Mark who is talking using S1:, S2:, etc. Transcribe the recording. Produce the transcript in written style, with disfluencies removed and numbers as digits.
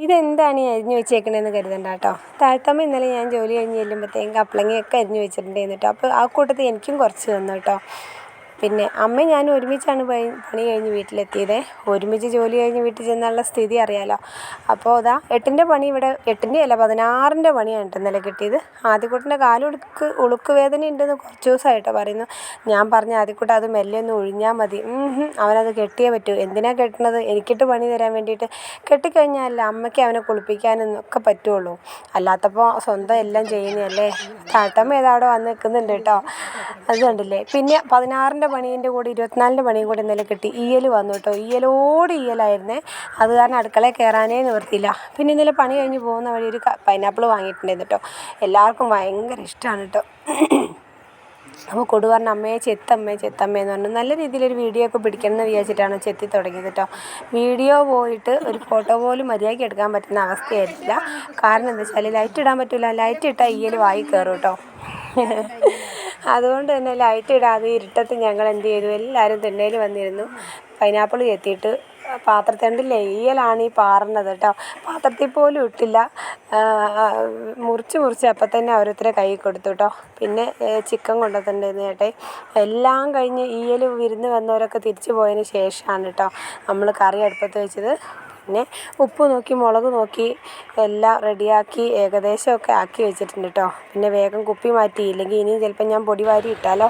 S1: ഇതെന്താണ് ഈ അരിഞ്ഞു വെച്ചേക്കണേന്ന് കരുതണ്ട കേട്ടോ. താഴ്ത്തമ്മ ഇന്നലെ ഞാൻ ജോലി കഴിഞ്ഞ് ചെല്ലുമ്പോഴത്തേക്കും കപ്പളങ്ങയൊക്കെ അരിഞ്ഞു വെച്ചിട്ടുണ്ടായിരുന്നു കേട്ടോ. അപ്പോൾ ആ കൂട്ടത്തിൽ എനിക്കും കുറച്ച് തന്നു കേട്ടോ. പിന്നെ അമ്മയും ഞാനും ഒരുമിച്ചാണ് പണി കഴിഞ്ഞ് വീട്ടിലെത്തിയത്. ഒരുമിച്ച് ജോലി കഴിഞ്ഞ് വീട്ടിൽ ചെന്നുള്ള സ്ഥിതി അറിയാലോ. അപ്പോൾ ഇതാ 8ൻ്റെ പണി ഇവിടെ 8ൻ്റെ അല്ല 16ൻ്റെ പണിയാണ് കേട്ടോ ഇന്നലെ കിട്ടിയത്. ആദ്യക്കുട്ടൻ്റെ ഉളുക്ക് വേദന ഉണ്ടെന്ന് കുറച്ച് ദിവസമായിട്ടോ പറയുന്നു. ഞാൻ പറഞ്ഞു ആദ്യക്കുട്ട അത് മെല്ലെ ഒന്ന് ഒഴിഞ്ഞാൽ മതി. അവനത് കെട്ടിയേ പറ്റൂ. എന്തിനാണ് കെട്ടണത്? എനിക്കിട്ട് പണി തരാൻ വേണ്ടിയിട്ട്. കെട്ടിക്കഴിഞ്ഞാലല്ല അമ്മയ്ക്ക് അവനെ കുളിപ്പിക്കാനൊക്കെ പറ്റുള്ളൂ. അല്ലാത്തപ്പോൾ സ്വന്തം എല്ലാം ചെയ്യുന്നതല്ലേ. താഴ്ത്തമ്മ ഏതാവിടെ വന്ന് നിൽക്കുന്നുണ്ട് കേട്ടോ. അത് കണ്ടില്ലേ. പിന്നെ 16ൻ്റെ പണീൻ്റെ കൂടെ 24ൻ്റെ പണിയും കൂടെ ഇന്നലെ കിട്ടി. ഈയൽ വന്നു കേട്ടോ. ഈയലായിരുന്നേ. അത് കാരണം അടുക്കളയിൽ കയറാനേ നിവർത്തിയില്ല. പിന്നെ ഇന്നലെ പണി കഴിഞ്ഞ് പോകുന്ന വഴി ഒരു പൈനാപ്പിൾ വാങ്ങിയിട്ടുണ്ടായിരുന്നു കേട്ടോ. എല്ലാവർക്കും ഭയങ്കര ഇഷ്ടമാണ് കേട്ടോ. അപ്പോൾ കൊടു പറഞ്ഞ അമ്മയെ ചെത്തമ്മയെന്ന് പറഞ്ഞു. നല്ല രീതിയിലൊരു വീഡിയോ ഒക്കെ പിടിക്കണം എന്ന് വിചാരിച്ചിട്ടാണ് ചെത്തി തുടങ്ങിയത് കേട്ടോ. വീഡിയോ പോയിട്ട് ഒരു ഫോട്ടോ പോലും മര്യാദയ്ക്ക് എടുക്കാൻ പറ്റുന്ന അവസ്ഥയായിരുന്നില്ല. കാരണം എന്താ വെച്ചാൽ ലൈറ്റ് ഇടാൻ പറ്റില്ല. ലൈറ്റ് ഇട്ടാൽ ഈയൽ വായി കയറും കേട്ടോ. അതുകൊണ്ട് തന്നെ ലൈറ്റ് ഇടാതെ ഇരുട്ടത്ത് ഞങ്ങൾ എന്ത് ചെയ്തു, എല്ലാവരും തിണ്ണയിൽ വന്നിരുന്നു. പൈനാപ്പിൾ ചെത്തിയിട്ട് പാത്രത്തിണ്ടില്ലേ ഈയലാണ് ഈ പാറുന്നത് കേട്ടോ. പാത്രത്തിൽ പോലും ഇട്ടില്ല. മുറിച്ച് അപ്പം തന്നെ ഓരോരുത്തരെ കൈ കൊടുത്തു കേട്ടോ. പിന്നെ ചിക്കൻ കൊണ്ടുവന്നിട്ടുണ്ടായിരുന്നു ചേട്ടൻ. എല്ലാം കഴിഞ്ഞ് ഈയൽ വിരുന്ന് വന്നവരൊക്കെ തിരിച്ചു പോയതിന് ശേഷമാണ് കേട്ടോ നമ്മൾ കറി അടുപ്പത്ത് വെച്ചത്. പിന്നെ ഉപ്പ് നോക്കി മുളക് നോക്കി എല്ലാം റെഡിയാക്കി ഏകദേശമൊക്കെ ആക്കി വെച്ചിട്ടുണ്ട് കേട്ടോ. പിന്നെ വേഗം കുപ്പി മാറ്റി, ഇല്ലെങ്കിൽ ഇനിയും ചിലപ്പോൾ ഞാൻ പൊടി വാരി ഇട്ടാലോ.